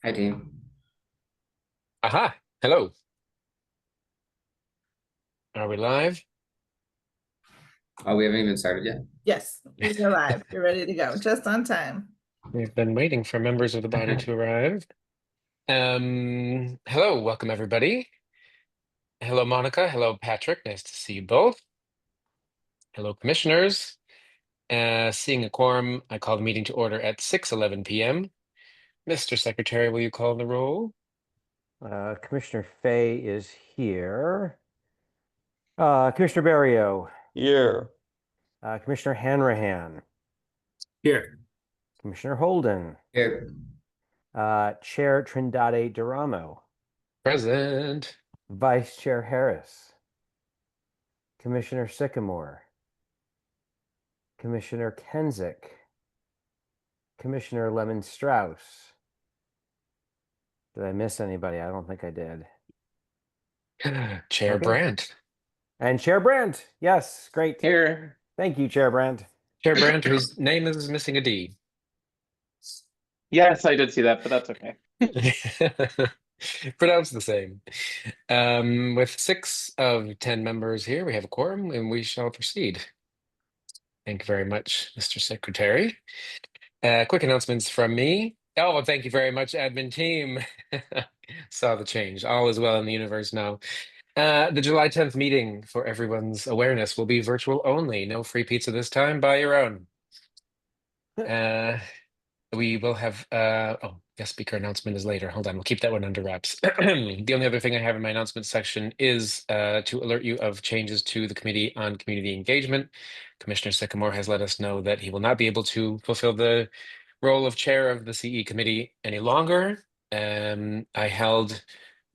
Hi, team. Aha, hello. Are we live? Oh, we haven't even started yet. Yes, you're live. You're ready to go, just on time. We've been waiting for members of the body to arrive. Hello, welcome everybody. Hello, Monica. Hello, Patrick. Nice to see you both. Hello, commissioners. Seeing a quorum, I call the meeting to order at 6:11 p.m. Mr. Secretary, will you call the roll? Commissioner Fay is here. Commissioner Barrio, Here. Commissioner Hanrahan, Here. Commissioner Holden, Here. Chair Trindade Duramo, Present. Vice Chair Harris, Commissioner Sycamore, Commissioner Kensick, Commissioner Lemon Strauss. Did I miss anybody? I don't think I did. Chair Okay. Brandt. And Chair Brandt. Yes, great. Here. Thank you, Chair Brandt. Chair Brandt, whose name is missing a D. Yes, I did see that, but that's okay. Pronounced the same. With 6 of 10 members here, we have a quorum and we shall proceed. Thank you very much, Mr. Secretary. Quick announcements from me. Oh, thank you very much, admin team. Saw the change. All is well in the universe now. The July 10th meeting, for everyone's awareness, will be virtual only. No free pizza this time. Buy your own. We will have guest speaker announcement is later. Hold on, we'll keep that one under wraps. The only other thing I have in my announcement section is to alert you of changes to the Committee on Community Engagement. Commissioner Sycamore has let us know that he will not be able to fulfill the role of chair of the CE committee any longer. I held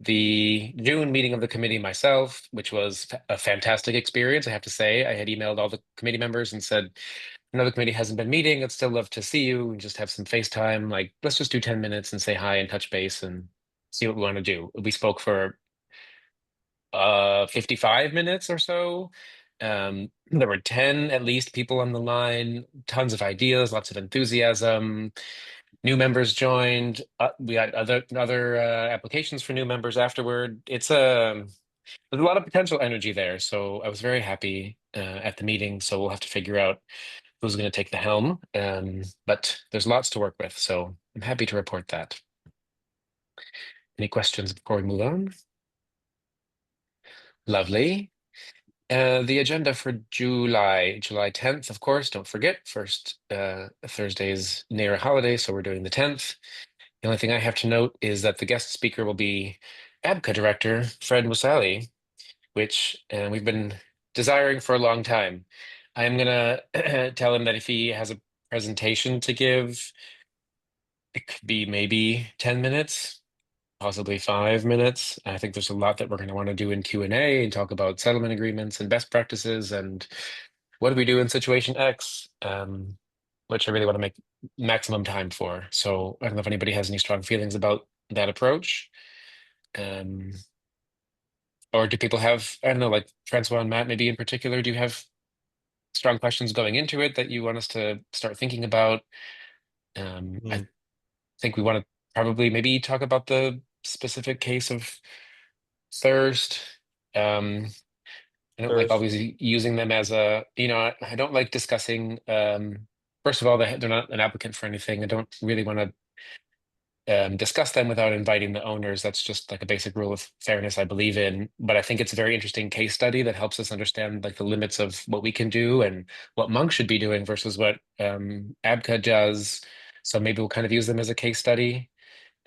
the June meeting of the committee myself, which was a fantastic experience, I have to say. I had emailed all the committee members and said, another committee hasn't been meeting. I'd still love to see you and just have some FaceTime. Like, let's just do 10 minutes and say hi and touch base and see what we want to do. We spoke for 55 minutes or so. There were 10 at least people on the line, tons of ideas, lots of enthusiasm. New members joined. We had other applications for new members afterward. There's a lot of potential energy there. So I was very happy at the meeting. So we'll have to figure out who's going to take the helm. But there's lots to work with, so I'm happy to report that. Any questions before we move on? Lovely. The agenda for July 10th, of course, don't forget, first Thursday is near a holiday, so we're doing the 10th. The only thing I have to note is that the guest speaker will be ABCA Director Fred Wasali, which we've been desiring for a long time. I'm gonna tell him that if he has a presentation to give, it could be maybe 10 minutes, possibly 5 minutes. I think there's a lot that we're going to want to do in Q&A and talk about settlement agreements and best practices and what do we do in situation X, which I really want to make maximum time for. So I don't know if anybody has any strong feelings about that approach. Um, or do people have, I don't know, like Francois and Matt, maybe in particular, do you have strong questions going into it that you want us to start thinking about? I think we want to probably maybe talk about the specific case of thirst. Um, I don't like Thirst. always using them as a, I don't like discussing, first of all, they're not an applicant for anything. I don't really want to discuss them without inviting the owners. That's just like a basic rule of fairness I believe in. But I think it's a very interesting case study that helps us understand like the limits of what we can do and what Monk should be doing versus what ABCA does. So maybe we'll kind of use them as a case study.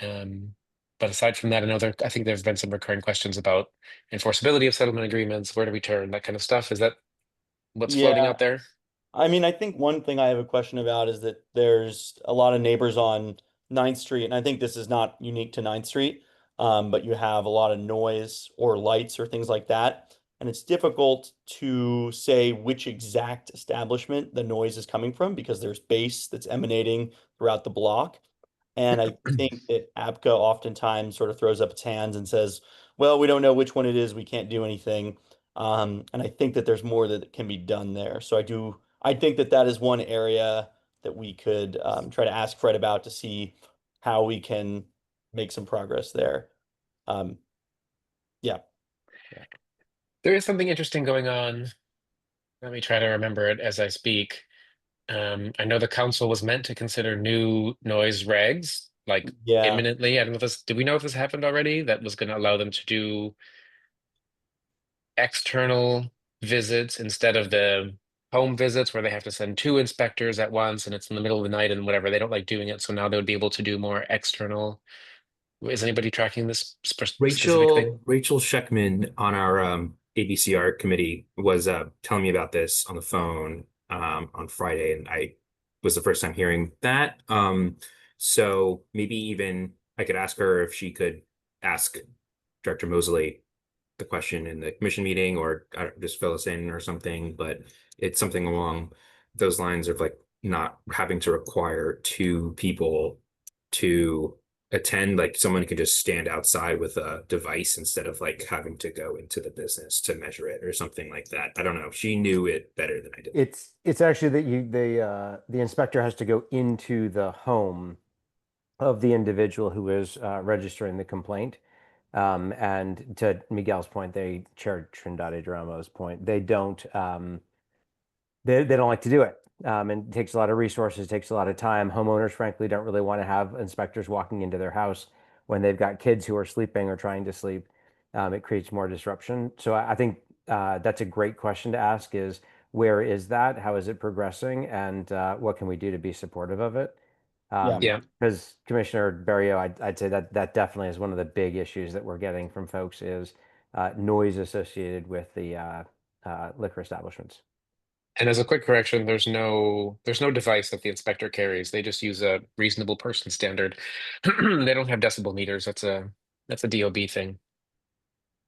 Um, but aside from that, I think there's been some recurring questions about enforceability of settlement agreements, where do we turn, that kind of stuff. Is that what's floating Yeah. out there? I mean, I think one thing I have a question about is that there's a lot of neighbors on Ninth Street, and I think this is not unique to Ninth Street, but you have a lot of noise or lights or things like that. And it's difficult to say which exact establishment the noise is coming from because there's bass that's emanating throughout the block. And I think that ABCA oftentimes sort of throws up its hands and says, well, we don't know which one it is. We can't do anything. And I think that there's more that can be done there. So I think that that is one area that we could try to ask Fred about to see how we can make some progress there. Yeah. There is something interesting going on. Let me try to remember it as I speak. I know the council was meant to consider new noise regs like Yeah. imminently. I don't know if this, did we know if this happened already? That was going to allow them to do external visits instead of the home visits where they have to send two inspectors at once and it's in the middle of the night and whatever. They don't like doing it. So now they would be able to do more external. Is anybody tracking this specific thing? Rachel Scheckman on our ABCR committee was telling me about this on the phone on Friday, and I was the first time hearing that. So maybe even I could ask her if she could ask Director Mosley the question in the commission meeting, or just fill us in or something. But it's something along those lines of like not having to require two people to attend. Like someone could just stand outside with a device instead of like having to go into the business to measure it or something like that. I don't know. She knew it better than I did. It's actually that the inspector has to go into the home of the individual who is registering the complaint. And to Miguel's point, Chair Trindade Duramo's point, they don't like to do it. And it takes a lot of resources, it takes a lot of time. Homeowners, frankly, don't really want to have inspectors walking into their house when they've got kids who are sleeping or trying to sleep. It creates more disruption. So I think that's a great question to ask is where is that? How is it progressing? And what can we do to be supportive of it? Yeah. Yeah. Because Commissioner Barrio, I'd say that definitely is one of the big issues that we're getting from folks is noise associated with the liquor establishments. And as a quick correction, there's no device that the inspector carries. They just use a reasonable person standard. They don't have decibel meters. That's a DOB thing.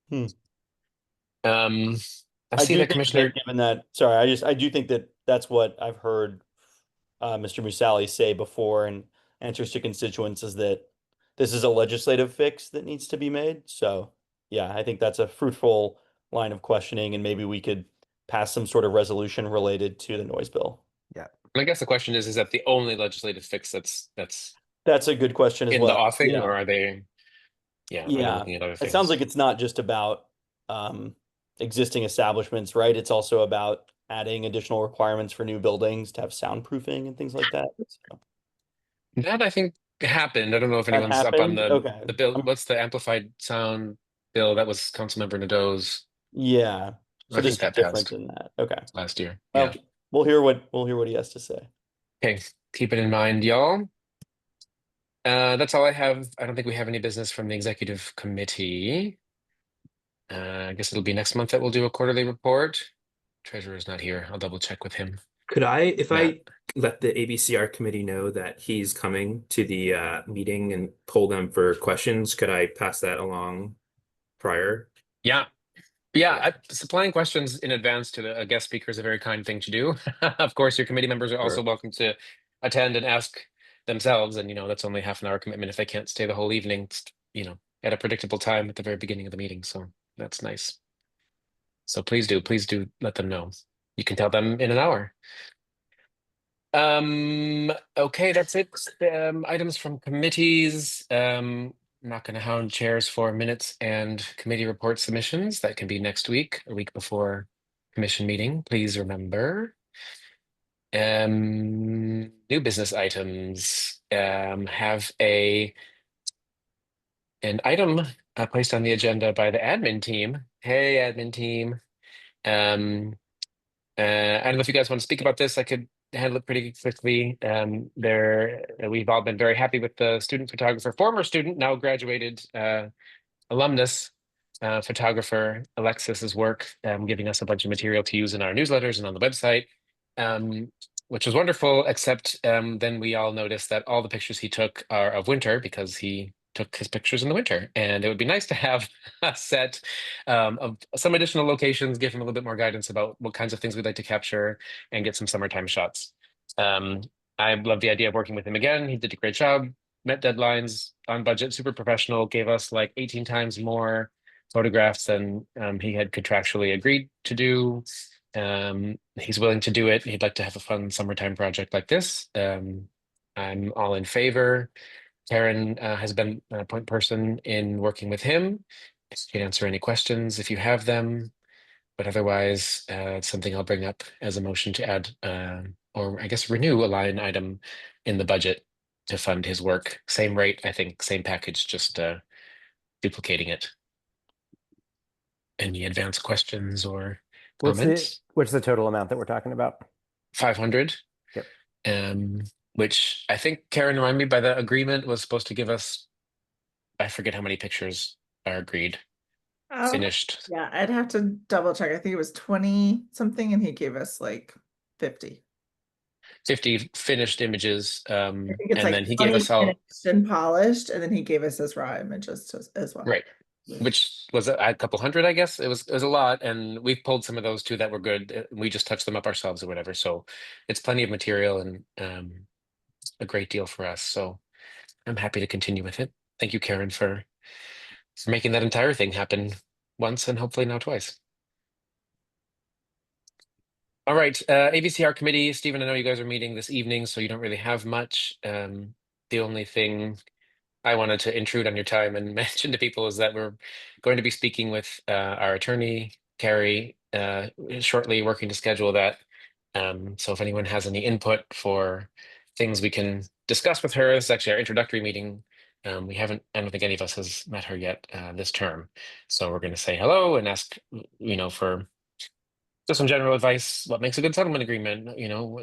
Hmm. Um, I I see do that think Commissioner. that given that, sorry, I do think that that's what I've heard Mr. Musali say before in answers to constituents is that this is a legislative fix that needs to be made. So yeah, I think that's a fruitful line of questioning, and maybe we could pass some sort of resolution related to the noise bill. Yeah. I guess the question is that the only legislative fix that's That's a good question as in the well. offing, Yeah. or are they? Yeah, are they Yeah. looking at other It sounds things? like it's not just about um, existing establishments, right? It's also about adding additional requirements for new buildings to have soundproofing and things like that. So That I think happened. I don't know if that anyone's up on happened. the Okay. bill. What's the amplified sound bill? That was Councilmember Nadeau's. Yeah. So I this think is that different passed than that. Okay. last year. Well, Yeah. we'll hear what he has to say. Okay. Keep it in mind, y'all. That's all I have. I don't think we have any business from the executive committee. I guess it'll be next month that we'll do a quarterly report. Treasurer's not here. I'll double check with him. Could if Matt. I let the ABCR committee know that he's coming to the meeting and poll them for questions, could I pass that along prior? Yeah. Yeah, supplying questions in advance to a guest speaker is a very kind thing to do. Of course, your committee members are also Sure. welcome to attend and ask themselves, and that's only half an hour commitment if they can't stay the whole evening, at a predictable time at the very beginning of the meeting. So that's nice. So please do let them know. You can tell them in an hour. Okay, that's it. Items from committees. I'm not going to hound chairs for minutes and committee report submissions. That can be next week, a week before commission meeting. Please remember. New business items have an item placed on the agenda by the admin team. Hey, admin team. I don't know if you guys want to speak about this. I could handle it pretty quickly. We've all been very happy with the student photographer, former student, now graduated alumnus photographer Alexis's work, giving us a bunch of material to use in our newsletters and on the website, which was wonderful, except then we all noticed that all the pictures he took are of winter because he took his pictures in the winter. And it would be nice to have a set of some additional locations, give him a little bit more guidance about what kinds of things we'd like to capture and get some summertime shots. I love the idea of working with him again. He did a great job, met deadlines on budget, super professional, gave us like 18 times more photographs than he had contractually agreed to do. He's willing to do it. He'd like to have a fun summertime project like this. I'm all in favor. Karen has been a point person in working with him. She can answer any questions if you have them, but otherwise, it's something I'll bring up as a motion to add, or I guess renew a line item in the budget to fund his work. Same rate, I think, same package, just duplicating it. Any advanced questions or comments? What's the total amount that we're talking about? 500. Yep. Which I think, Karen, remind me, by the agreement was supposed to give us, I forget how many pictures are agreed, finished. Yeah, I'd have to double check. I think it was 20 something and he gave us like 50. 50 finished images. I think it's And like then he gave 20 us all, finished and polished, and then he gave us his raw images as well. right, which was a couple hundred, I guess. It was a lot, and we've pulled some of those too that were good. We just touched them up ourselves or whatever. So it's plenty of material and a great deal for us. So I'm happy to continue with it. Thank you, Karen, for making that entire thing happen once and hopefully now twice. All right, ABCR committee, Stephen, I know you guys are meeting this evening, so you don't really have much. The only thing I wanted to intrude on your time and mention to people is that we're going to be speaking with our attorney, Carrie, shortly, working to schedule that. So if anyone has any input for things we can discuss with her, it's actually our introductory meeting. We haven't, I don't think any of us has met her yet this term. So we're going to say hello and ask, for just some general advice. What makes a good settlement agreement?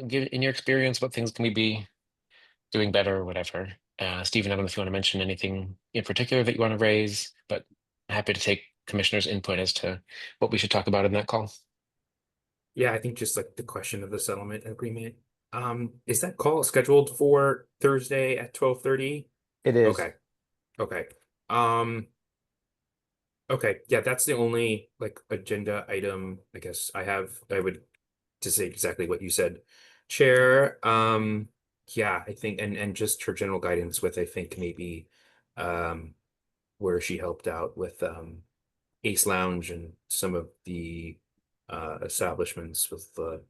Give in your experience, what things can we be doing better or whatever. Stephen, I don't know if you want to mention anything in particular that you want to raise, but happy to take commissioners' input as to what we should talk about in that call. Yeah, I think just like the question of the settlement agreement. Is that call scheduled for Thursday at 12:30? It is. Okay. Okay. Okay, yeah, that's the only like agenda item I guess I would to say exactly what you said, Chair. Yeah, I think and just her general guidance with I think maybe where she helped out with Ace Lounge and some of the establishments with the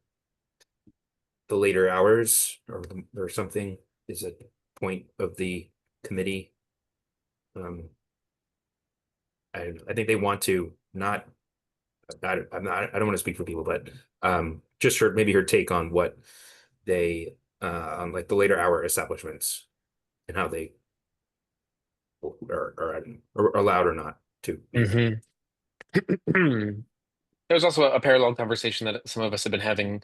later hours or something is a point of the committee. I think they want to not. I'm not. I don't want to speak for people, but just maybe her take on what they on like the later hour establishments and how they are allowed or not to be there. There's also a parallel conversation that some of us have been having,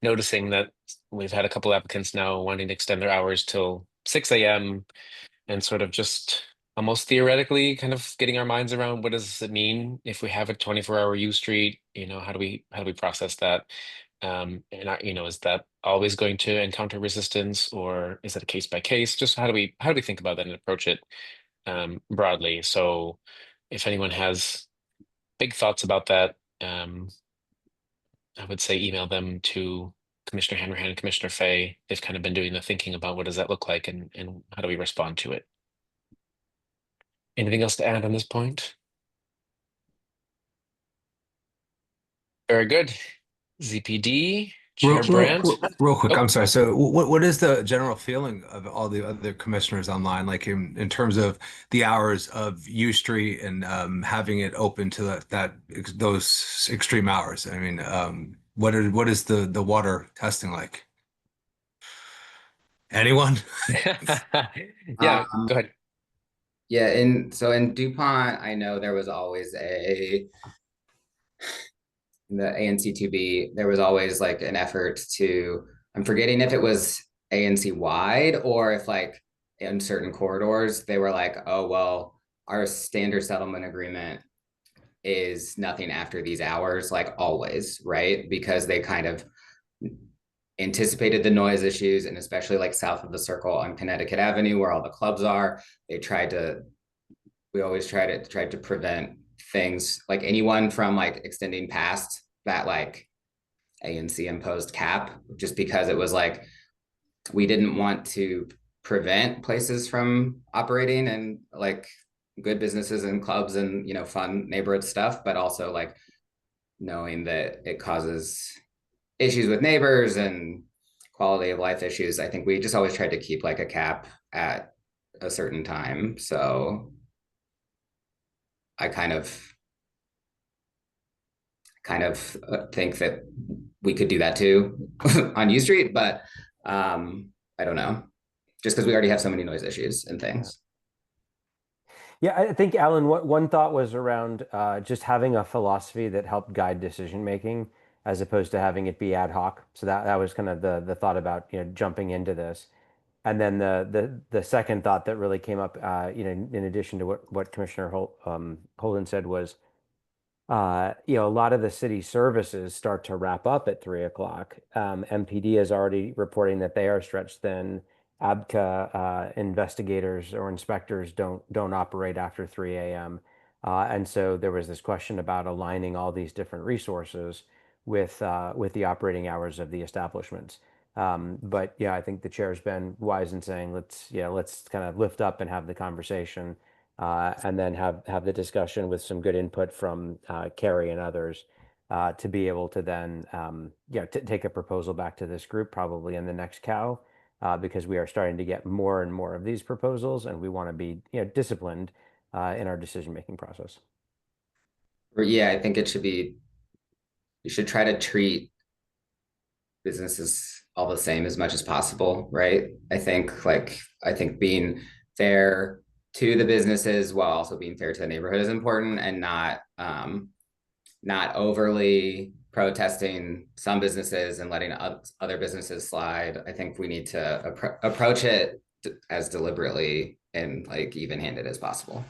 noticing that we've had a couple applicants now wanting to extend their hours till 6 a.m. and sort of just almost theoretically kind of getting our minds around what does it mean if we have a 24-hour U Street, how do we process that? Is that always going to encounter resistance, or is it a case by case? Just how do we think about that and approach it broadly? So if anyone has big thoughts about that, I would say email them to Commissioner Hanrahan and Commissioner Fay. They've kind of been doing the thinking about what does that look like and how do we respond to it. Anything else to add on this point? Very good. ZPD, Chair Brandt. Real quick, Oh, I'm sorry. So what is the general feeling of all the other commissioners online, like in terms of the hours of U Street and having it open to those extreme hours? I mean, what is the water testing like? Anyone? yeah, go ahead. Yeah, in DuPont, I know there was always the ANC2B, there was always like an effort to, I'm forgetting if it was ANC wide or if like in certain corridors, they were like, oh, well, our standard settlement agreement is nothing after these hours, like always, right? Because they kind of anticipated the noise issues, and especially like south of the circle on Connecticut Avenue where all the clubs are, we always tried to prevent things like anyone from like extending past that like ANC imposed cap, just because it was like we didn't want to prevent places from operating and like good businesses and clubs and fun neighborhood stuff, but also like knowing that it causes issues with neighbors and quality of life issues. I think we just always tried to keep like a cap at a certain time. So I kind of think that we could do that too on U Street, but I don't know, just because we already have so many noise issues and Yeah. things. Yeah, I think, Alan, what one thought was around just having a philosophy that helped guide decision making as opposed to having it be ad hoc. So that was kind of the thought about, jumping into this. And then the second thought that really came up, in addition to what Commissioner Holden said was, a lot of the city services start to wrap up at 3 o'clock. MPD is already reporting that they are stretched thin. ABCA investigators or inspectors don't operate after 3 a.m. And so there was this question about aligning all these different resources with the operating hours of the establishments. But yeah, I think the chair's been wise in saying let's kind of lift up and have the conversation, and then have the discussion with some good input from Carrie and others, to be able to then take a proposal back to this group probably in the next cow, because we are starting to get more and more of these proposals, and we want to be disciplined in our decision making process. Yeah, I think you should try to treat businesses all the same as much as possible, right? I think being fair to the businesses while also being fair to the neighborhood is important, and not overly protesting some businesses and letting other businesses slide. I think we need to approach it as deliberately and like even-handed as possible.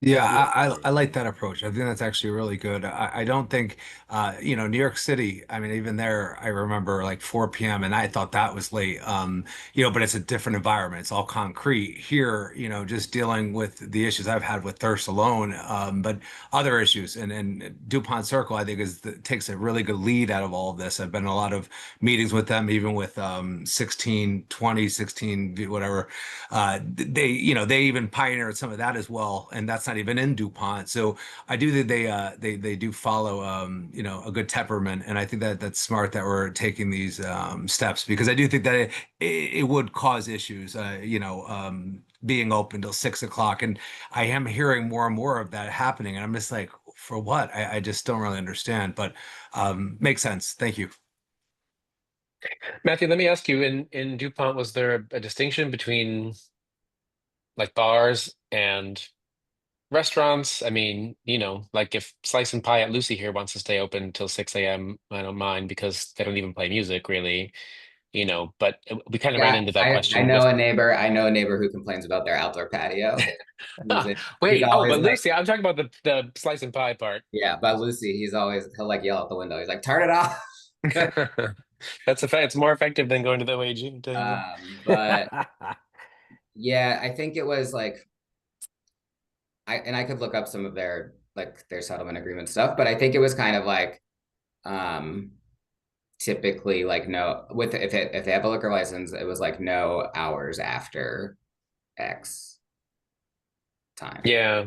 Yeah, Yeah. I like that approach. I think that's actually really good. I don't think, New York City, I mean, even there, I remember like 4 p.m. and I thought that was late. But it's a different environment. It's all concrete. Here, just dealing with the issues I've had with thirst alone, but other issues. And DuPont Circle, I think, takes a really good lead out of all of this. I've been in a lot of meetings with them, even with 1620, 16, whatever. They even pioneered some of that as well, and that's not even in DuPont. So I do think they do follow a good temperament, and I think that that's smart that we're taking these steps, because I do think that it would cause issues, being open till 6 o'clock, and I am hearing more and more of that happening, and I'm just like, for what? I just don't really understand, but makes sense. Thank you. Matthew, let me ask you, in DuPont, was there a distinction between like bars and restaurants? I mean, like if Slice and Pie at Lucy here wants to stay open till 6 a.m., I don't mind because they don't even play music really, but we kind of ran Yeah, into that I question know with I know a neighbor who complains about their outdoor patio. He's Wait, oh, always but like, Lucy, I'm talking about the Slice and Pie part. yeah, but Lucy, he'll like yell out the window. He's like, turn it off. That's a fact. It's more effective than going to the OAG, I'm telling you But yeah, I think it was like I could look up some of their settlement agreement stuff, but I think it was kind of like um typically like no with if they have a liquor license, it was like no hours after X time. Yeah.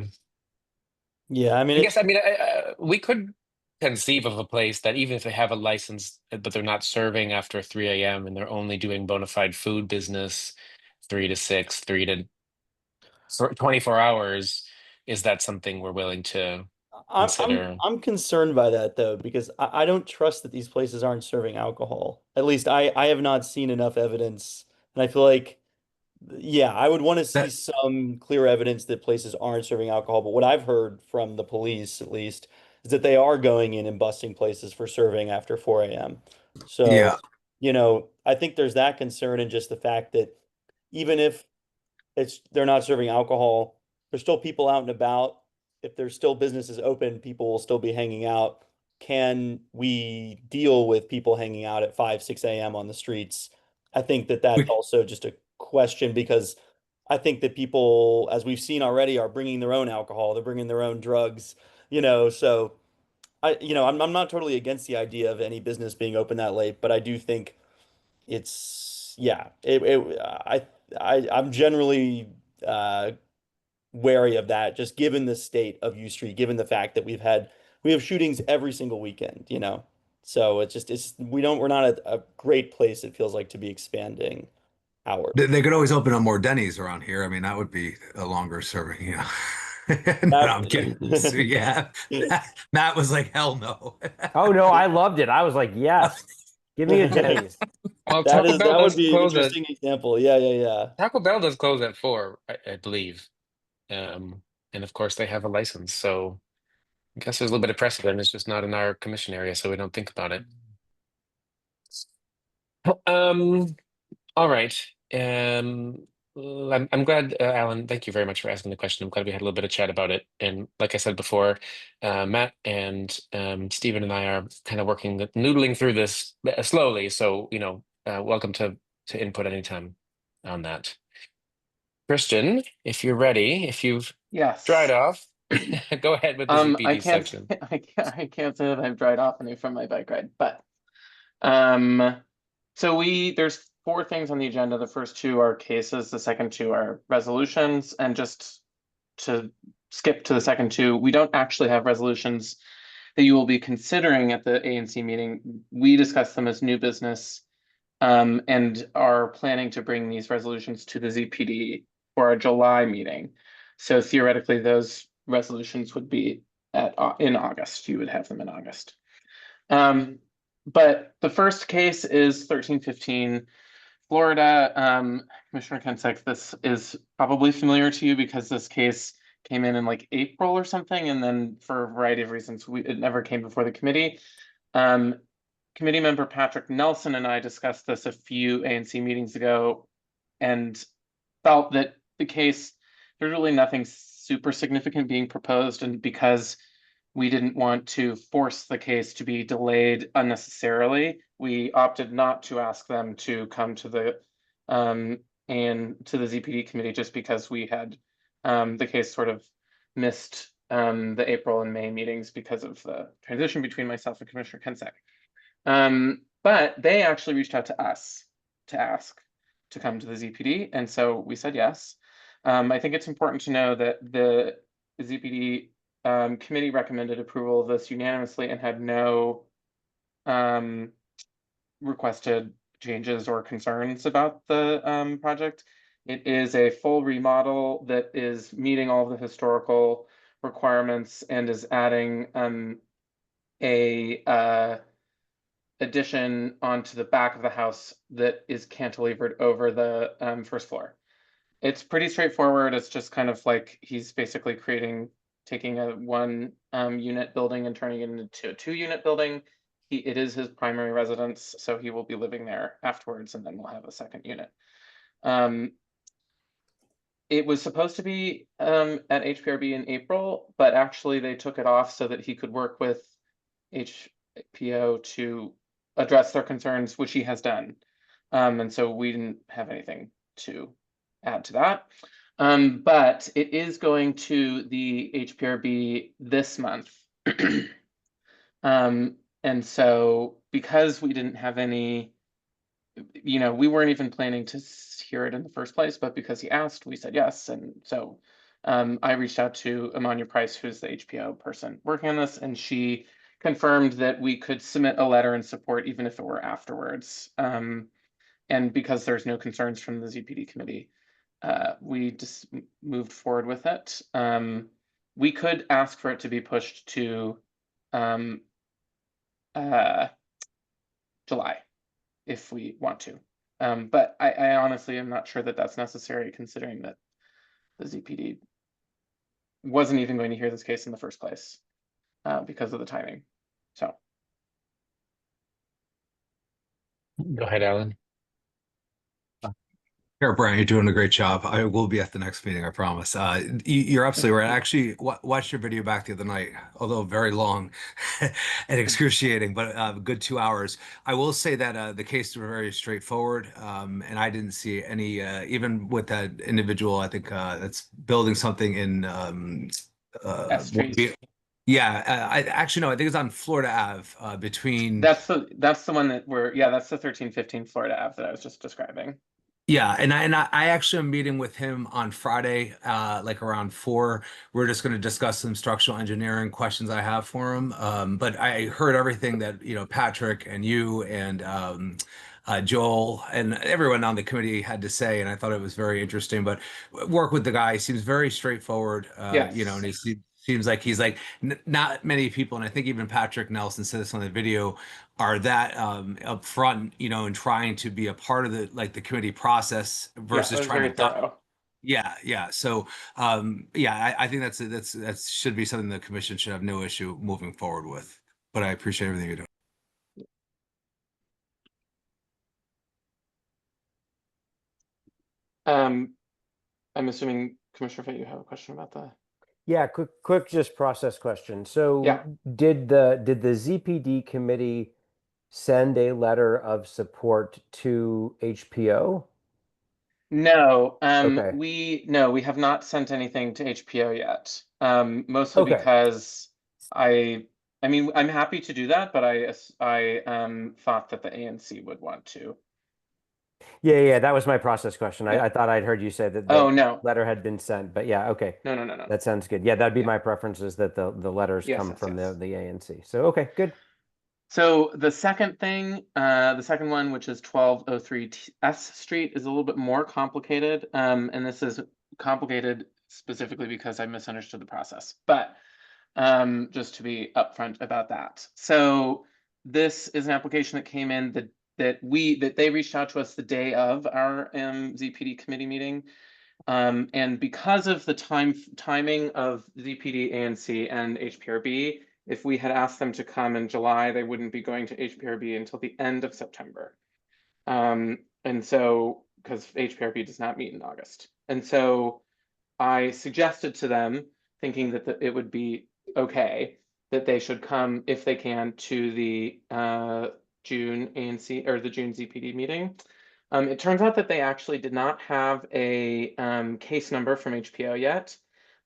Yeah, I mean We could conceive of a place that even if they have a license, but they're not serving after 3 a.m. and they're only doing bona fide food business 3 to 6, 24 hours, is that something we're willing to consider? I'm concerned by that though, because I don't trust that these places aren't serving alcohol. At least I have not seen enough evidence, and I feel like, yeah, I would want to see That some clear evidence that places aren't serving alcohol. But what I've heard from the police, at least, is that they are going in and busting places for serving after 4 a.m. So, yeah. I think there's that concern, and just the fact that even if they're not serving alcohol, there's still people out and about. If there's still businesses open, people will still be hanging out. Can we deal with people hanging out at 5, 6 a.m. on the streets? I think that that's We also just a question, because I think that people, as we've seen already, are bringing their own alcohol, they're bringing their own drugs, so I'm not totally against the idea of any business being open that late, but I do think yeah, I'm generally uh, wary of that, just given the state of U Street, given the fact that we have shootings every single weekend. So we're not a great place, it feels like, to be expanding. hours. They could always open up more Denny's around here. I mean, that would be a longer serving, you know. No, I'm kidding. So, That yeah, Matt was like, hell no. Oh no, I loved it. I was like, yes, give me a Denny's. Well, Taco Bell that would does be an close at interesting example. Yeah, yeah, yeah. Taco Bell does close at 4, I believe. Um, and of course they have a license, so I guess there's a little bit of precedent. It's just not in our commission area, so we don't think about it. Um, all right. I'm glad, Alan, thank you very much for asking the question. I'm glad we had a little bit of chat about it. And like I said before, Matt and Stephen and I are kind of noodling through this slowly. So, welcome to input anytime on that. Christian, if you're ready, if you've dried Yes. off, go ahead with the I ZPD can't section. I can't say that I've dried off any from my bike ride, but um so there's 4 things on the agenda. The first 2 are cases, the second 2 are resolutions, and just to skip to the second 2, we don't actually have resolutions that you will be considering at the ANC meeting. We discuss them as new business, and are planning to bring these resolutions to the ZPD for our July meeting. So theoretically, those resolutions would be in August. You would have them in August. But the first case is 1315 Florida. Commissioner Kensek, this is probably familiar to you because this case came in like April or something, and then for a variety of reasons, it never came before the committee. Committee member Patrick Nelson and I discussed this a few ANC meetings ago and felt that there's really nothing super significant being proposed, and because we didn't want to force the case to be delayed unnecessarily, we opted not to ask them to come to the ZPD committee, just because we had the case sort of missed the April and May meetings because of the transition between myself and Commissioner Kensek. But they actually reached out to us to ask to come to the ZPD, and so we said yes. I think it's important to know that the ZPD committee recommended approval of this unanimously and had no requested changes or concerns about the project. It is a full remodel that is meeting all of the historical requirements and is adding a addition onto the back of the house that is cantilevered over the first floor. It's pretty straightforward. It's just kind of like he's basically taking a 1 unit building and turning it into a 2 unit building. It is his primary residence, so he will be living there afterwards, and then we'll have a second unit. It was supposed to be at HPRB in April, but actually they took it off so that he could work with HPO to address their concerns, which he has done. And so we didn't have anything to add to that. But it is going to the HPRB this month. And so because we didn't have any, we weren't even planning to hear it in the first place, but because he asked, we said yes. And so I reached out to Amanya Price, who's the HPO person working on this, and she confirmed that we could submit a letter in support even if it were afterwards. And because there's no concerns from the ZPD committee, we just moved forward with it. We could ask for it to be pushed to July if we want to. But I honestly am not sure that that's necessary, considering that the ZPD wasn't even going to hear this case in the first place because of the timing. So. Go ahead, Alan. Here, Brian, you're doing a great job. I will be at the next meeting, I promise. You're absolutely right. I actually watched your video back the other night, although very long and excruciating, but a good 2 hours. I will say that the cases were very straightforward, and I didn't see any, even with that individual, I think that's building something in yeah, I actually no, I think it's on Florida Ave between. That's the one that that's the 1315 Florida Ave that I was just describing. Yeah, and I actually am meeting with him on Friday, like around 4. We're just going to discuss some structural engineering questions I have for him. But I heard everything that Patrick and you and Joel and everyone on the committee had to say, and I thought it was very interesting. But work with the guy, he seems very straightforward, you know, Yes. and seems like he's like not many people, and I think even Patrick Nelson said this on the video, are that upfront, you know, and trying to be a part of the committee process Yeah, it versus was trying to very thorough. yeah. So yeah, I think that should be something the commission should have no issue moving forward with. But I appreciate everything you're doing. I'm assuming Commissioner Fate, you have a question about the. Yeah, quick just process question. So Yeah. did the ZPD committee send a letter of support to HPO? No, Okay. we have not sent anything to HPO yet. Mostly Okay. because I mean, I'm happy to do that, but I thought that the ANC would want to. Yeah, that was my process question. Yeah. I thought I'd heard you say that Oh, the no. letter had been sent, but yeah, okay. No. That sounds good. Yeah, that'd be Yeah. my preference, is that the letters Yes, come yes, from yes. the ANC. So okay, good. So the second thing, the second one, which is 1203 S Street, is a little bit more complicated. And this is complicated specifically because I misunderstood the process. But just to be upfront about that. So this is an application that came in that they reached out to us the day of our ZPD committee meeting. And because of the timing of ZPD, ANC, and HPRB, if we had asked them to come in July, they wouldn't be going to HPRB until the end of September. And so, because HPRB does not meet in August. And so I suggested to them, thinking that it would be okay, that they should come, if they can, to the June ANC or the June ZPD meeting. It turns out that they actually did not have a case number from HPO yet.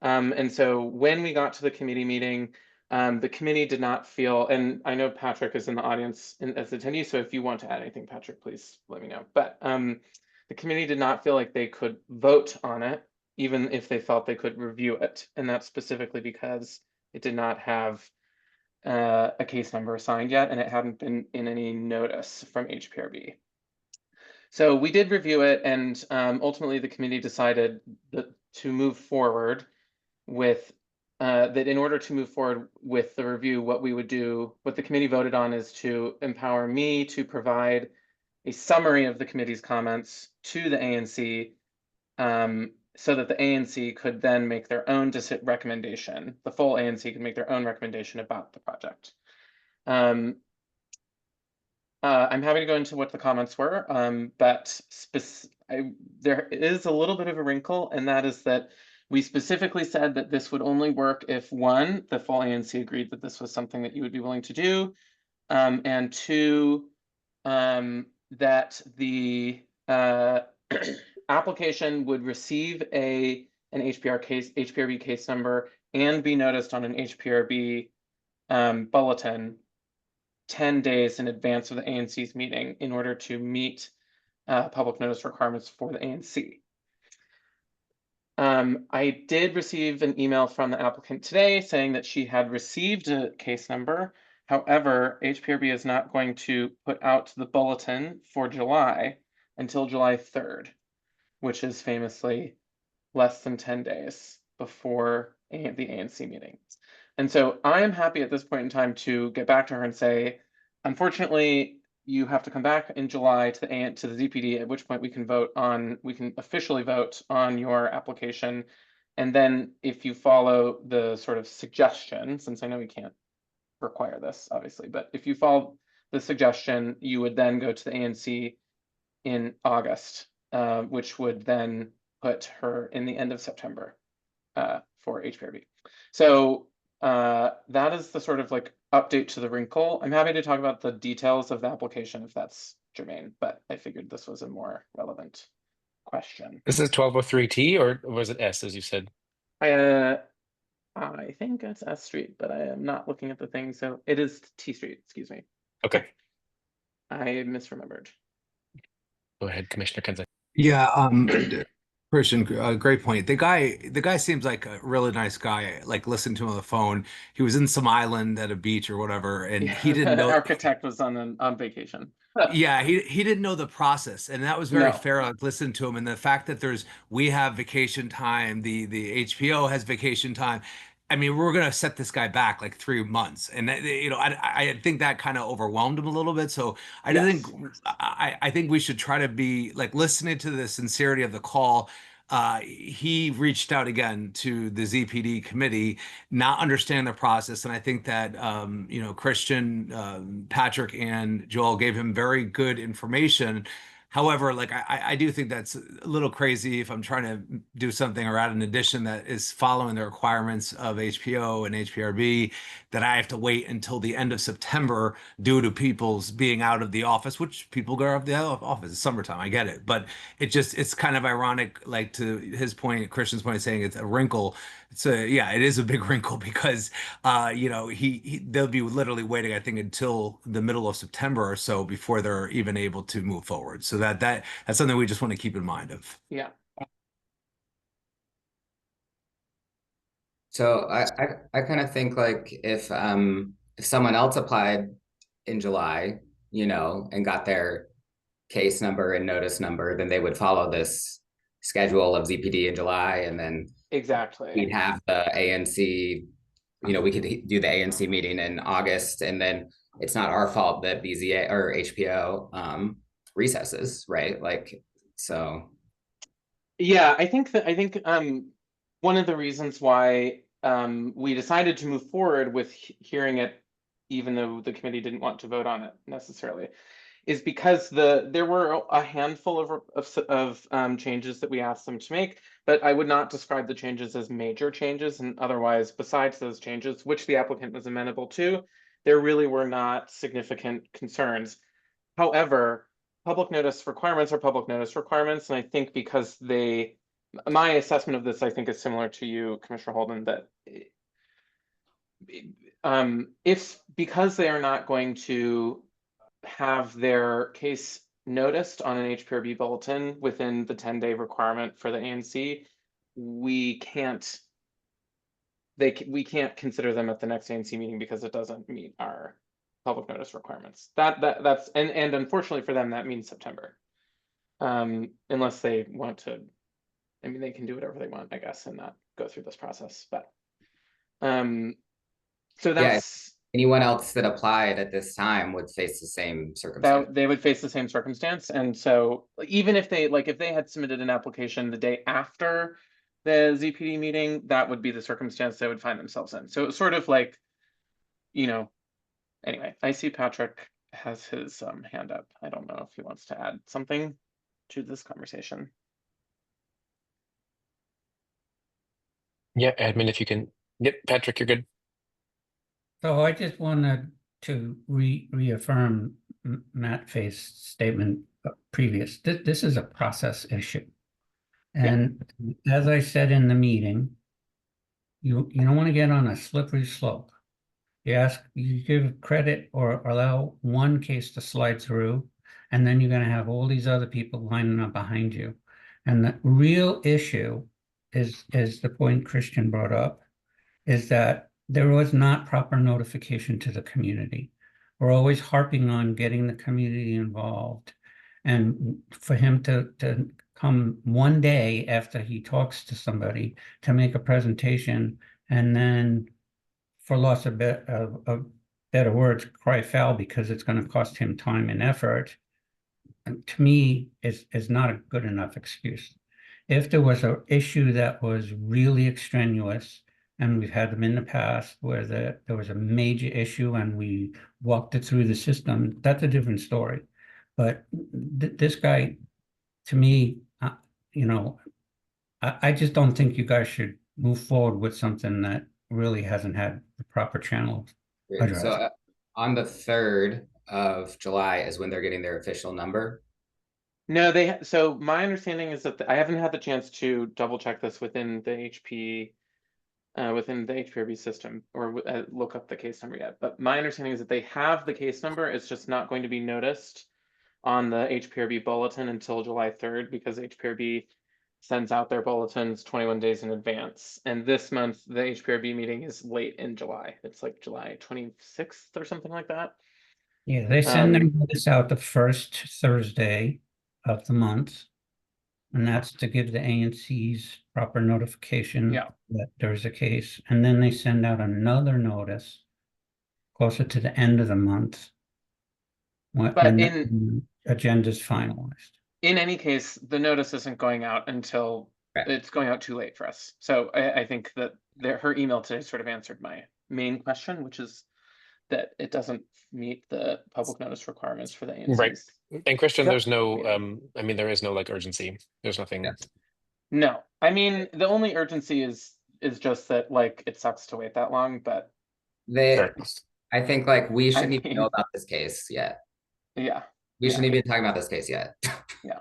And so when we got to the committee meeting, the committee did not feel, and I know Patrick is in the audience as attendee, so if you want to add anything, Patrick, please let me know. But the committee did not feel like they could vote on it, even if they felt they could review it. And that's specifically because it did not have a case number assigned yet, and it hadn't been in any notice from HPRB. So we did review it, and ultimately the committee decided to move forward with that in order to move forward with the review, what the committee voted on is to empower me to provide a summary of the committee's comments to the ANC, so that the ANC could then make their own recommendation. The full ANC could make their own recommendation about the project. I'm happy to go into what the comments were, but there is a little bit of a wrinkle, and that is that we specifically said that this would only work if, one, the full ANC agreed that this was something that you would be willing to do, and two, that the application would receive an HPRB case number and be noticed on an HPRB bulletin 10 days in advance of the ANC's meeting in order to meet public notice requirements for the ANC. I did receive an email from the applicant today saying that she had received a case number. However, HPRB is not going to put out the bulletin for July until July 3rd, which is famously less than 10 days before the ANC meeting. And so I am happy at this point in time to get back to her and say, unfortunately, you have to come back in July to the ZPD, at which point we can officially vote on your application. And then if you follow the sort of suggestion, since I know we can't require this, obviously, but if you follow the suggestion, you would then go to the ANC in August, which would then put her in the end of September for HPRB. So that is the sort of like update to the wrinkle. I'm happy to talk about the details of the application if that's germane, but I figured this was a more relevant question. Is this 1203T or was it S, as you said? I think it's S Street, but I am not looking at the thing, so it is T Street, excuse me. Okay. I misremembered. Go ahead, Commissioner Kenseth. Yeah, Christian, great point. The guy seems like a really nice guy. Like listening to him on the phone, he was in some island at a beach or whatever, and he Yeah, didn't the know. architect was on vacation. Yeah, he didn't know the process, and that was very No. fair. Like listen to him, and the fact that we have vacation time, the HPO has vacation time. I mean, we're gonna set this guy back like 3 months, and you know, I think that kind of overwhelmed him a little bit. So I just think Yes. I think we should try to be like listening to the sincerity of the call. He reached out again to the ZPD committee, not understanding the process. And I think that, you know, Christian, Patrick, and Joel gave him very good information. However, like I do think that's a little crazy if I'm trying to do something or add an addition that is following the requirements of HPO and HPRB, that I have to wait until the end of September due to people's being out of the office, which people go out of the office. It's summertime, I get it, but it's kind of ironic, like to his point, Christian's point, saying it's a wrinkle. It's a yeah, it is a big wrinkle because you know, they'll be literally waiting, I think, until the middle of September or so before they're even able to move forward. So that's something we just want to keep in mind of. Yeah. So I kind of think like if someone else applied in July, you know, and got their case number and notice number, then they would follow this schedule of ZPD in July, and then Exactly. we'd have the ANC, you know, we could do the ANC meeting in August, and then it's not our fault that BZA or HPO recesses, right? Like, so. Yeah, I think one of the reasons why we decided to move forward with hearing it, even though the committee didn't want to vote on it necessarily, is because there were a handful of changes that we asked them to make, but I would not describe the changes as major changes, and otherwise, besides those changes, which the applicant was amenable to, there really were not significant concerns. However, public notice requirements are public notice requirements, and I think because my assessment of this, I think, is similar to you, Commissioner Holden, that if because they are not going to have their case noticed on an HPRB bulletin within the 10-day requirement for the ANC, we can't consider them at the next ANC meeting because it doesn't meet our public notice requirements. That's and unfortunately for them, that means September. Unless they want to, I mean, they can do whatever they want, I guess, and not go through this process. But so Yeah, that's anyone else that applied at this time would face the same circumstance. that they would face the same circumstance. And so even if they had submitted an application the day after the ZPD meeting, that would be the circumstance they would find themselves in. So it's sort of like, you know, anyway, I see Patrick has his hand up. I don't know if he wants to add something to this conversation. Yeah, admin, if you can. Yep, Patrick, you're good. So I just wanted to reaffirm Matt Faye's statement previous. This is a process issue. And as I said in the meeting, you don't want to get on a slippery slope. You give credit or allow one case to slide through, and then you're going to have all these other people lining up behind you. And the real issue is the point Christian brought up, is that there was not proper notification to the community. We're always harping on getting the community involved. And for him to come one day after he talks to somebody to make a presentation, and then, for loss of better words, cry foul because it's going to cost him time and effort, and to me, is not a good enough excuse. If there was an issue that was really extraneous, and we've had them in the past where there was a major issue and we walked it through the system, that's a different story. But this guy, to me, you know, I just don't think you guys should move forward with something that really hasn't had the proper channels addressed. So on the 3rd of July is when they're getting their official number. No, so my understanding is that I haven't had the chance to double check this within the within the HPRB system or look up the case number yet. But my understanding is that they have the case number. It's just not going to be noticed on the HPRB bulletin until July 3rd because HPRB sends out their bulletins 21 days in advance. And this month, the HPRB meeting is late in July. It's like July 26th or something like that. Yeah, they send their notice out the first Thursday of the month. And that's to give the ANCs proper notification Yeah. that there's a case. And then they send out another notice closer to the end of the month when But the agenda's finalized. in any case, the notice isn't going out until Right. it's going out too late for us. So I think that her email today sort of answered my main question, which is that it doesn't meet the public notice requirements for the ANCs. Right. And Christian, Yeah. there's no, I mean, there is no like urgency. There's nothing. Yeah. No, I mean, the only urgency is just that like it sucks to wait that long, but Sure. I think like we shouldn't even mean- know about this case yet. yeah. We Yeah. shouldn't even be talking about this case yet. Yeah.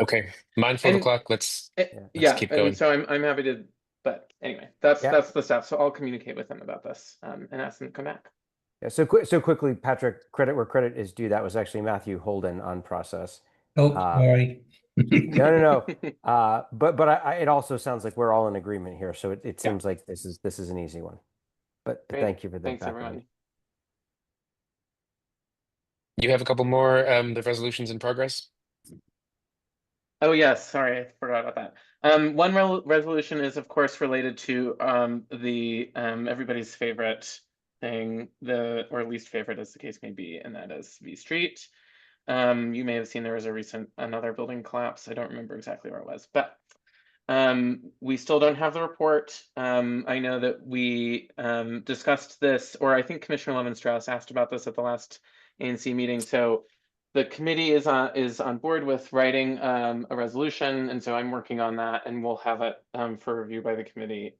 Okay. Mindful of the And- clock. Let's Yeah, keep and going. so I'm happy to, but anyway, that's Yeah. the stuff. So I'll communicate with them about this and ask them to come back. Yeah, so quickly, Patrick, credit where credit is due. That was actually Matthew Holden on process. Oh, sorry. No. But it also sounds like we're all in agreement here. So it seems like this is an easy one. But Great. thank you for the Thanks, background. everyone. You have a couple more the resolutions in progress. Oh yes, sorry, I forgot about that. One resolution is of course related to the everybody's favorite thing, or least favorite as the case may be, and that is V Street. You may have seen there was another building collapse. I don't remember exactly where it was, but we still don't have the report. I know that we discussed this, or I think Commissioner Levin-Strauss asked about this at the last ANC meeting. So the committee is on board with writing a resolution, and so I'm working on that, and we'll have it for review by the committee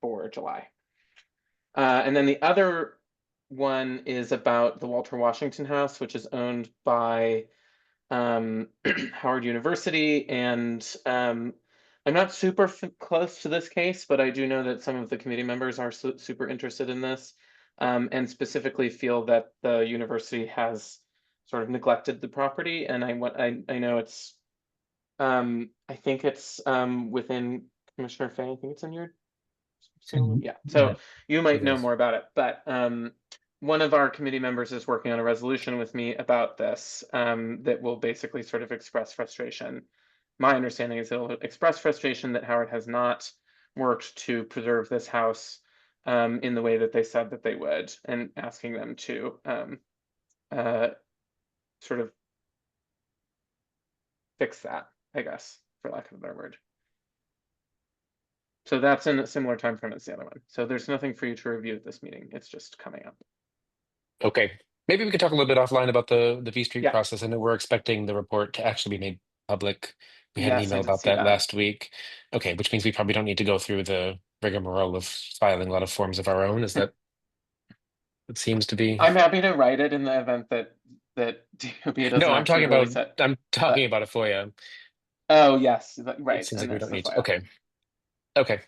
for July. And then the other one is about the Walter Washington House, which is owned by Howard University, and I'm not super close to this case, but I do know that some of the committee members are super interested in this, and specifically feel that the university has sort of neglected the property. And I know it's, I think it's within Commissioner Fay. I think it's in your. Yeah, so you might know more about it, but one of our committee members is working on a resolution with me about this that will basically sort of express frustration. My understanding is it'll express frustration that Howard has not worked to preserve this house in the way that they said that they would, and asking them to sort of fix that, I guess, for lack of a better word. So that's in a similar time frame as the other one. So there's nothing for you to review at this meeting. It's just coming up. Okay. Maybe we could talk a little bit offline about the V Street Yeah. process. I know we're expecting the report to actually be made public. We had an Yes, I email did about see that that. last week. Okay, which means we probably don't need to go through the rigmarole of filing a lot of forms of our own. Is that it seems to be? I'm happy to write it in the event that DOB doesn't No, I'm talking actually about release it. I'm talking about a FOIA. Oh yes, right. It seems and like we that's don't the need to. FOIA. Okay. Okay.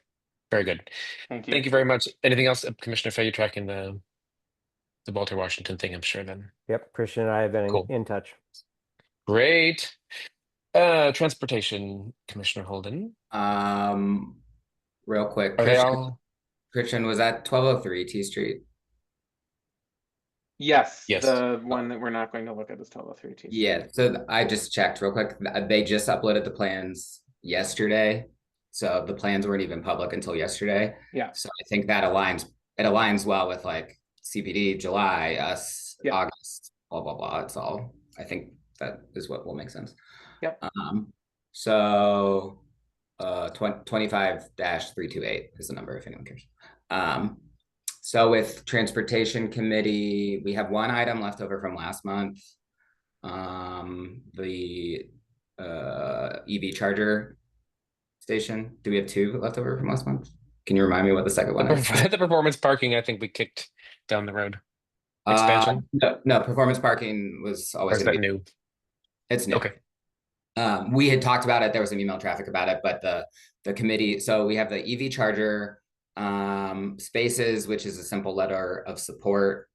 Very good. Thank you. Thank you very much. Anything else, Commissioner Fay? You're tracking the Walter Washington thing, I'm sure then. Yep, Christian and I have been Cool. in touch. Great. Transportation, Commissioner Holden. Real quick, Are they all? Christian, was that 1203 T Street? Yes, Yes. the one that we're not going to look at is 1203 T. Yeah, so I just checked real quick. They just uploaded the plans yesterday. So the plans weren't even public until yesterday. Yeah. So I think that aligns well with like CPD, July, us, Yeah. August, blah, blah, blah. It's all, I think that is what will make sense. Yep. So 25-328 is the number if anyone cares. So with Transportation Committee, we have one item left over from last month. The EV charger station. Do we have two left over from last month? Can you remind me what the second one is? The performance parking, I think we kicked down the road. Expansion? No, performance parking was Or always is going that to be new? It's new. Okay. We had talked about it. There was some email traffic about it, but the committee. So we have the EV charger spaces, which is a simple letter of support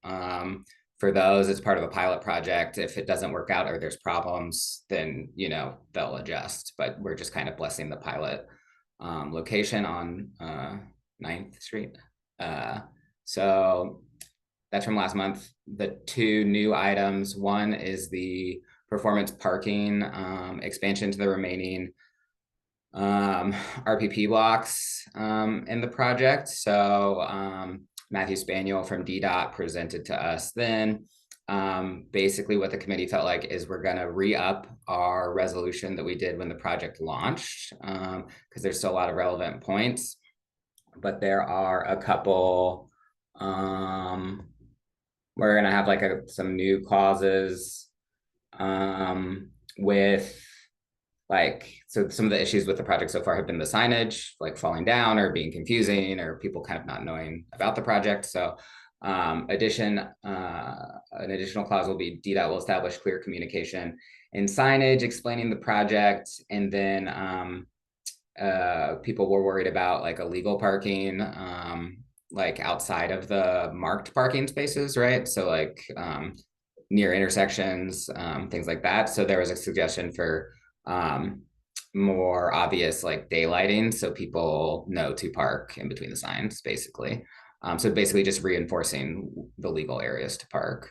for those, it's part of a pilot project. If it doesn't work out or there's problems, then, you know, they'll adjust. But we're just kind of blessing the pilot location on 9th Street. So that's from last month. The two new items, one is the performance parking expansion to the remaining RPP blocks in the project. So Matthew Spaniel from DDOT presented to us then. Basically what the committee felt like is we're gonna re-up our resolution that we did when the project launched, because there's still a lot of relevant points, but there are a couple, we're gonna have like some new clauses with like, so some of the issues with the project so far have been the signage, like falling down or being confusing or people kind of not knowing about the project. So an additional clause will be DDOT will establish clear communication and signage explaining the project. And then people were worried about like illegal parking, like outside of the marked parking spaces, right? So like near intersections, things like that. So there was a suggestion for more obvious like daylighting so people know to park in between the signs, basically. So basically just reinforcing the legal areas to park.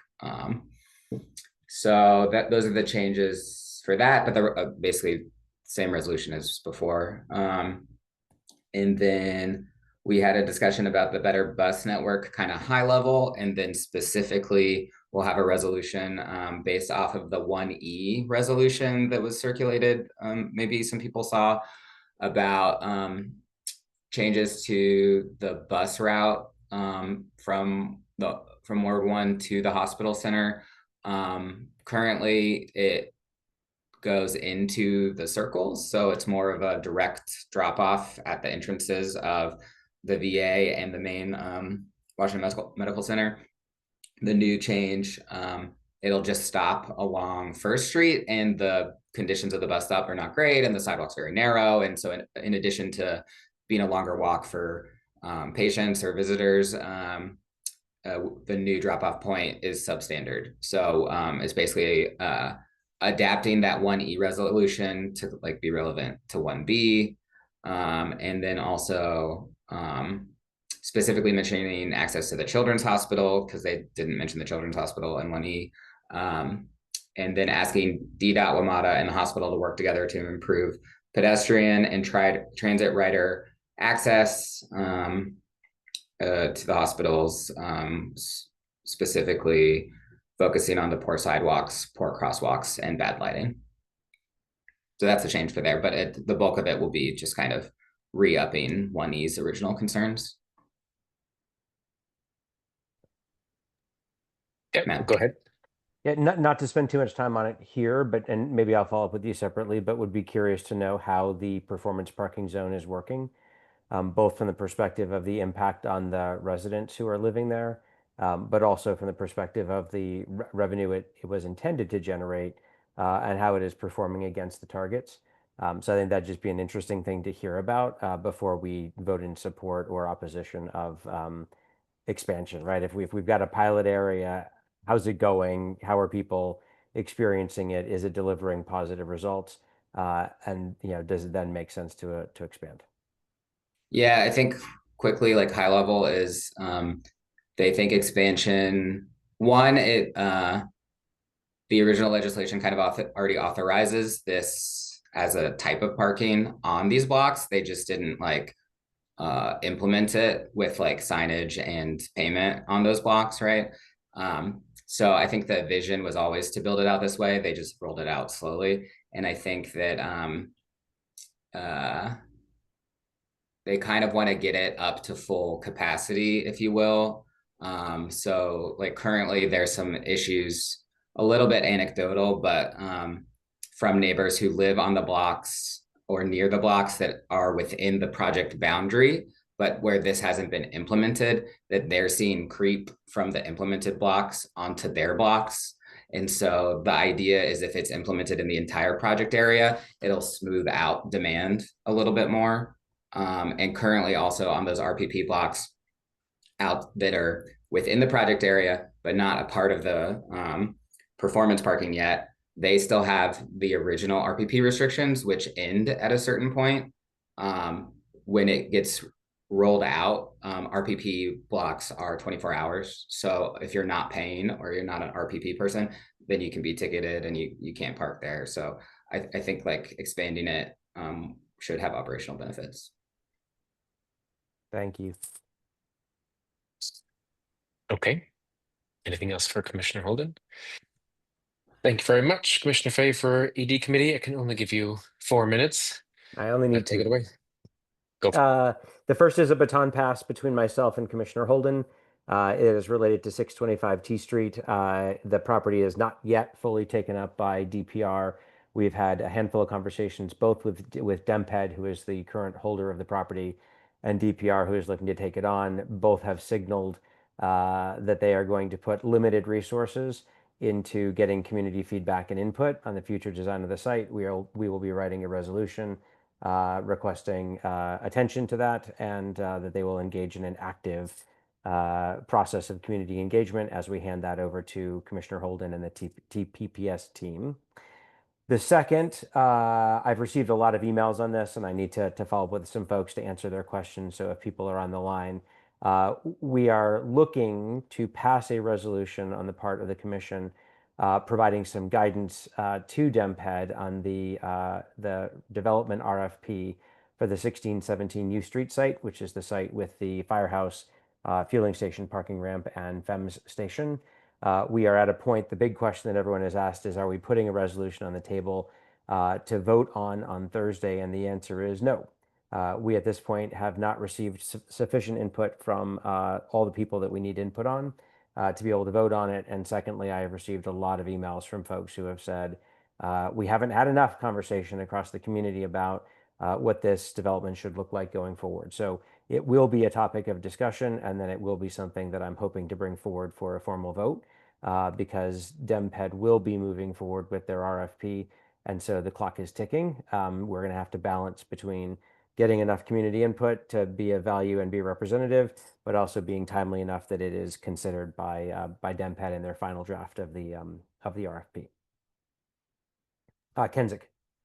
So those are the changes for that, but they're basically same resolution as before. And then we had a discussion about the better bus network, kind of high level, and then specifically we'll have a resolution based off of the 1E resolution that was circulated. Maybe some people saw about changes to the bus route from Ward 1 to the hospital center. Currently, it goes into the circles, so it's more of a direct drop off at the entrances of the VA and the main Washington Medical Center. The new change, it'll just stop along First Street, and the conditions of the bus stop are not great, and the sidewalk's very narrow. And so, in addition to being a longer walk for patients or visitors, the new drop-off point is substandard. So it's basically adapting that 1E resolution to like be relevant to 1B, and then also specifically mentioning access to the children's hospital, because they didn't mention the children's hospital in 1E, and then asking DDOT, WMATA, and the hospital to work together to improve pedestrian and transit rider access to the hospitals, specifically focusing on the poor sidewalks, poor crosswalks, and bad lighting. So that's a change for there, but the bulk of it will be just kind of re-upping 1E's original concerns. Yeah, Matt. go ahead. Yeah, not to spend too much time on it here, and maybe I'll follow up with you separately, but would be curious to know how the performance parking zone is working, both from the perspective of the impact on the residents who are living there, but also from the perspective of the revenue it was intended to generate, and how it is performing against the targets. So I think that'd just be an interesting thing to hear about before we vote in support or opposition of expansion, right? If we've got a pilot area, how's it going? How are people experiencing it? Is it delivering positive results? And does it then make sense to expand? Yeah, I think quickly, like high level is they think expansion, one, the original legislation kind of already authorizes this as a type of parking on these blocks. They just didn't like implement it with like signage and payment on those blocks, right? So I think the vision was always to build it out this way. They just rolled it out slowly. And I think that they kind of want to get it up to full capacity, if you will. So like currently there's some issues, a little bit anecdotal, but from neighbors who live on the blocks or near the blocks that are within the project boundary, but where this hasn't been implemented, that they're seeing creep from the implemented blocks onto their blocks. And so the idea is if it's implemented in the entire project area, it'll smooth out demand a little bit more. And currently also on those RPP blocks out that are within the project area, but but not a part of the performance parking yet, they still have the original RPP restrictions, which end at a certain point. When it gets rolled out, RPP blocks are 24 hours. So if you're not paying or you're not an RPP person, then you can be ticketed and you can't park there. So I think like expanding it should have operational benefits. Thank you. Okay. Anything else for Commissioner Holden? Thank you very much, Commissioner Fay, for ED Committee. I can only give you 4 minutes. I only need Take it two. away. Go for it. The first is a baton pass between myself and Commissioner Holden. It is related to 625 T Street. The property is not yet fully taken up by DPR. We've had a handful of conversations, both with DemPed, who is the current holder of the property, and DPR, who is looking to take it on. Both have signaled that they are going to put limited resources into getting community feedback and input on the future design of the site. We will be writing a resolution requesting attention to that, and that they will engage in an active process of community engagement as we hand that over to Commissioner Holden and the TPPS team. The second, I've received a lot of emails on this, and I need to follow up with some folks to answer their questions. So if people are on the line, we are looking to pass a resolution on the part of the commission providing some guidance to DemPed on the development RFP for the 1617 U Street site, which is the site with the firehouse, fueling station, parking ramp, and FEMS station. We are at a point, the big question that everyone has asked is, are we putting a resolution on the table to vote on Thursday? And the answer is no. We at this point have not received sufficient input from all the people that we need input on to be able to vote on it. And secondly, I have received a lot of emails from folks who have said, we haven't had enough conversation across the community about what this development should look like going forward. So it will be a topic of discussion, and then it will be something that I'm hoping to bring forward for a formal vote because DemPed will be moving forward with their RFP. And so the clock is ticking. We're going to have to balance between getting enough community input to be of value and be representative, but also being timely enough that it is considered by DemPed in their final draft of the RFP. Kenzik.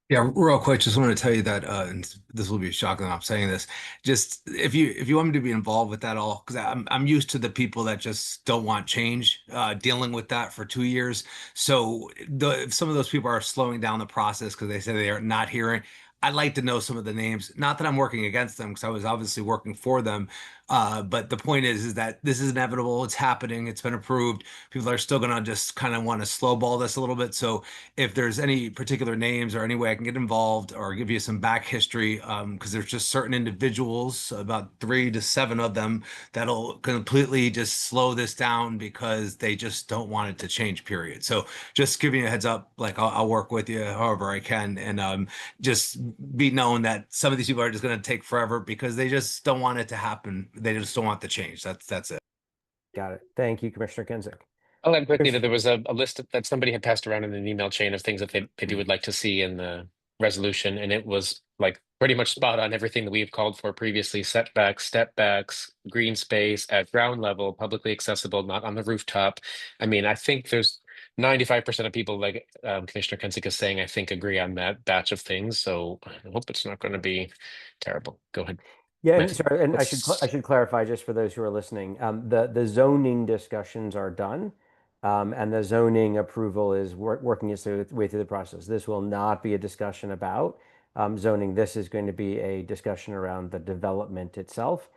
Yeah, real quick, just wanted to tell you that, and this will be shocking that I'm saying this. Just if you want me to be involved with that all, because I'm used to the people that just don't want change, dealing with that for 2 years. So if some of those people are slowing down the process because they say they are not hearing. I'd like to know some of the names. Not that I'm working against them, because I was obviously working for them. But the point is that this is inevitable. It's happening. It's been approved. People are still going to just kind of want to slowball this a little bit. So if there's any particular names or any way I can get involved or give you some back history, because there's just certain individuals, about 3 to 7 of them, that'll completely just slow this down because they just don't want it to change, period. So just giving you a heads up, like I'll work with you however I can, and just be known that some of these people are just going to take forever because they just don't want it to happen. They just don't want the change. That's it. Got it. Thank you, Commissioner Kenzik. I'll add quickly that there was a list that somebody had passed around in an email chain of things that they maybe would like to see in the resolution, and it was like pretty much spot on everything that we've called for previously: setbacks, step backs, green space at ground level, publicly accessible, not on the rooftop. I mean, I think there's 95% of people, like Commissioner Kensick is saying, I think agree on that batch of things. So I hope it's not going to be terrible. Go ahead. Yeah, and Matthew. sorry, and I should clarify just for those who are listening. The zoning discussions are done, and the zoning approval is working its way through the process. This will not be a discussion about zoning. This is going to be a discussion around the development itself,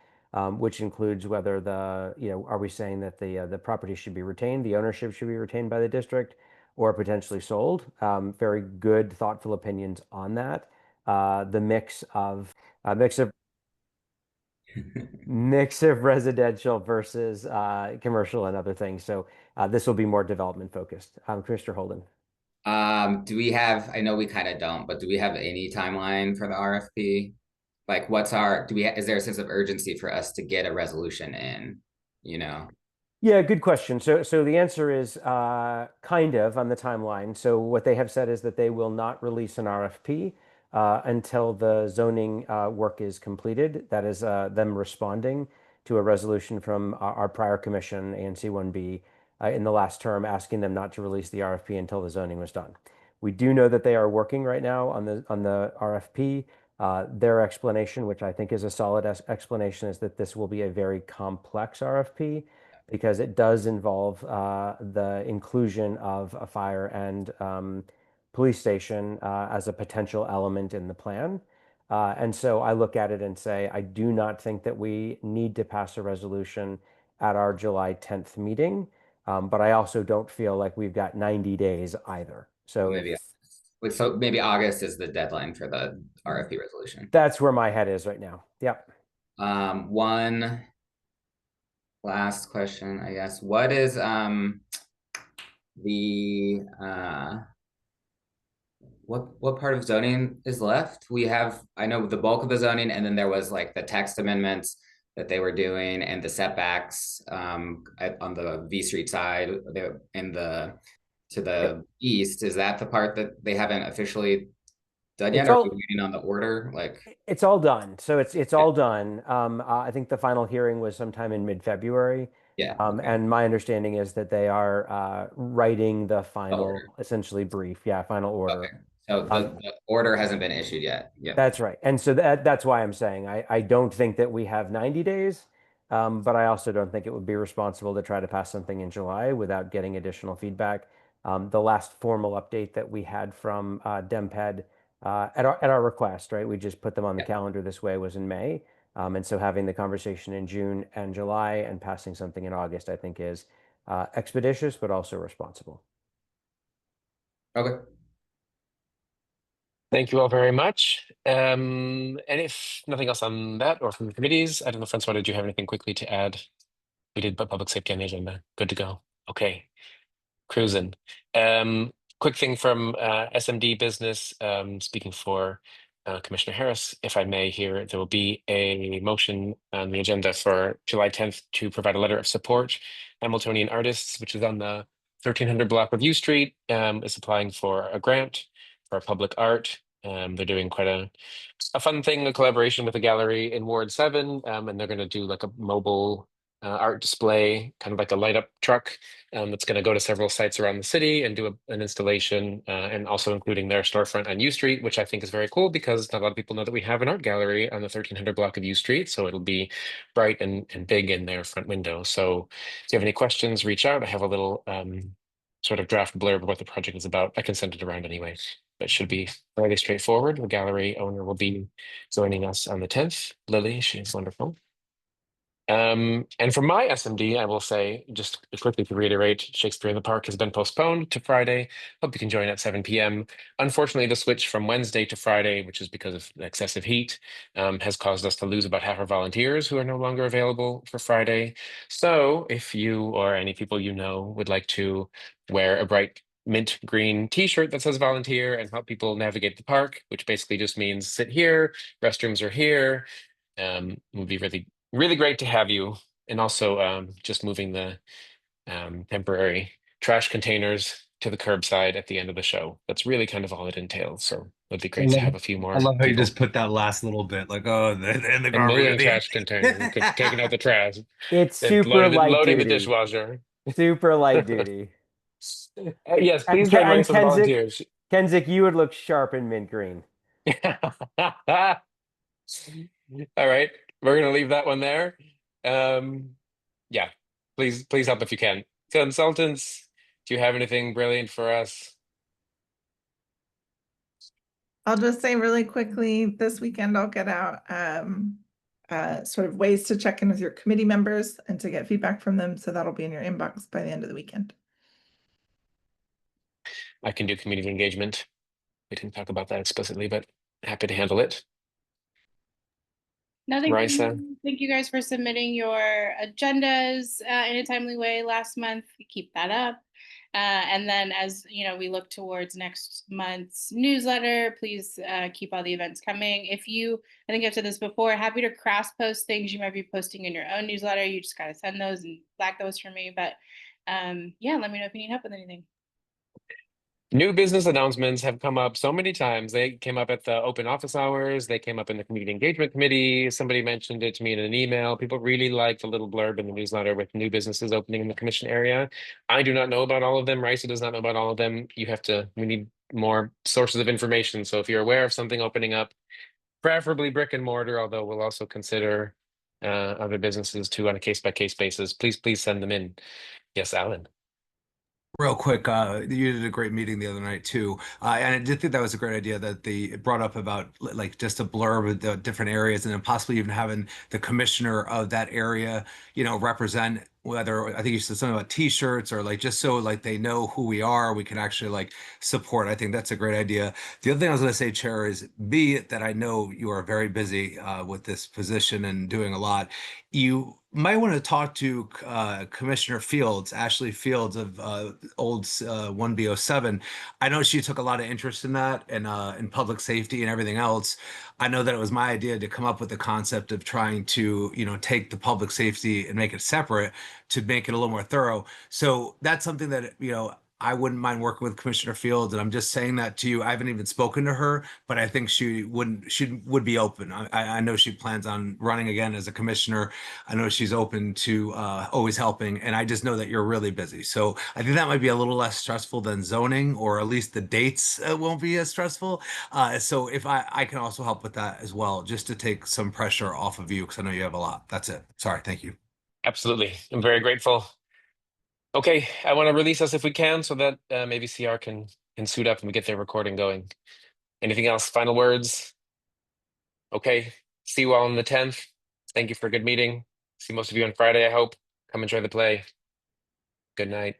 which includes whether are we saying that the property should be retained, the ownership should be retained by the district, or potentially sold. Very good, thoughtful opinions on that. The mix of residential versus commercial and other things. So this will be more development focused. Commissioner Holden. Do we have, I know we kind of don't, but do we have any timeline for the RFP? Like is there a sense of urgency for us to get a resolution in, Yeah, good question. So the answer is kind of on the timeline. So what they have said is that they will not release an RFP until the zoning work is completed. That is them responding to a resolution from our prior commission, ANC1B, in the last term, asking them not to release the RFP until the zoning was done. We do know that they are working right now on the RFP. Their explanation, which I think is a solid explanation, is that this will be a very complex RFP because it does involve the inclusion of a fire and police station as a potential element in the plan. And so I look at it and say, I do not think that we need to pass a resolution at our July 10th meeting, but I also don't feel like we've got 90 days either. So maybe August is the deadline for the RFP resolution. That's where my head is right now. Yep. One last question, I guess. What is the what part of zoning is left? We have, I know the bulk of the zoning, and then there was like the text amendments that they were doing and the setbacks on the V Street side to the east. Is that the part that they haven't officially done yet? Or are we waiting on the order? Like, it's all done. So it's all done. I think the final hearing was sometime in mid-February. Yeah. And my understanding is that they are writing the final, essentially brief. Yeah, final order. Okay. So the order hasn't been issued yet. Yeah. That's right. And so that's why I'm saying I don't think that we have 90 days, but I also don't think it would be responsible to try to pass something in July without getting additional feedback. The last formal update that we had from DemPed at our request, right? We just put them on the calendar this way, was in May. And so having the conversation in June and July and passing something in August, I think is expeditious, but also responsible. Okay. Thank you all very much. And if nothing else on that or from the committees, I don't know, Francois, did you have anything quickly to add? We did public safety on the agenda. Good to go. Okay. Cruising. Quick thing from SMD business, speaking for Commissioner Harris, if I may here, there will be a motion on the agenda for July 10th to provide a letter of support. Hamiltonian Artists, which is on the 1300 block of U Street, is applying for a grant for public art. They're doing quite a fun thing, a collaboration with a gallery in Ward 7, and they're going to do like a mobile art display, kind of like a light up truck that's going to go to several sites around the city and do an installation, and also including their storefront on U Street, which I think is very cool because not a lot of people know that we have an art gallery on the 1300 block of U Street. So it'll be bright and big in their front window. So if you have any questions, reach out. I have a little sort of draft blurb of what the project is about. I can send it around anyway, but it should be fairly straightforward. The gallery owner will be joining us on the 10th. Lily, she's wonderful. And for my SMD, I will say, just quickly to reiterate, Shakespeare in the Park has been postponed to Friday. Hope you can join at 7 p.m. Unfortunately, the switch from Wednesday to Friday, which is because of excessive heat, has caused us to lose about half our volunteers who are no longer available for Friday. So if you or any people you know would like to wear a bright mint green t-shirt that says volunteer and help people navigate the park, which basically just means sit here, restrooms are here, would be really great to have you. And also just moving the temporary trash containers to the curbside at the end of the show. That's really kind of all it entails. So it'd be great to have a few more. I love how you people. just put that last little bit, like, oh, and the And garbage. moving trash containers, taking out the trash. It's super light loading duty. the dishwasher. Super light duty. Yes, please join ranks with the volunteers. Kenzik, you would look sharp in mint green. All right, we're gonna leave that one there. Yeah, please help if you can. Consultants, do you have anything brilliant for us? I'll just say really quickly, this weekend I'll get out sort of ways to check in with your committee members and to get feedback from them. So that'll be in your inbox by the end of the weekend. I can do community engagement. We didn't talk about that explicitly, but happy to handle it. No, thank Raisa. you. Thank you guys for submitting your agendas in a timely way last month. Keep that up. And then as you know, we look towards next month's newsletter, please keep all the events coming. If you, I think I've said this before, happy to cross post things you might be posting in your own newsletter. You just got to send those and flag those for me. But yeah, let me know if you need help with anything. New business announcements have come up so many times. They came up at the open office hours. They came up in the community engagement committee. Somebody mentioned it to me in an email. People really like the little blurb in the newsletter with new businesses opening in the commission area. I do not know about all of them. Risa does not know about all of them. We need more sources of information. So if you're aware of something opening up, preferably brick and mortar, although we'll also consider other businesses too on a case-by-case basis, please send them in. Yes, Alan. Real quick, you did a great meeting the other night too, and I did think that was a great idea that it brought up about like just a blurb of the different areas, and then possibly even having the commissioner of that area, represent. Whether I think you said something about T-shirts or like just so like they know who we are, we can actually like support. I think that's a great idea. The other thing I was going to say, Chair, is be it that I know you are very busy with this position and doing a lot. You might want to talk to Commissioner Fields, Ashley Fields of old 1B07. I know she took a lot of interest in that and in public safety and everything else. I know that it was my idea to come up with the concept of trying to, take the public safety and make it separate to make it a little more thorough. So that's something that, I wouldn't mind working with Commissioner Fields, and I'm just saying that to you. I haven't even spoken to her, but I think she would be open. I know she plans on running again as a commissioner. I know she's open to always helping, and I just know that you're really busy. So I think that might be a little less stressful than zoning, or at least the dates won't be as stressful. So if I can also help with that as well, just to take some pressure off of you, because I know you have a lot. That's it. Sorry. Thank you. Absolutely. I'm very grateful. Okay, I want to release us if we can so that maybe CR can suit up and we get their recording going. Anything else? Final words? Okay, see you all on the 10th. Thank you for a good meeting. See most of you on Friday, I hope. Come enjoy the play. Good night.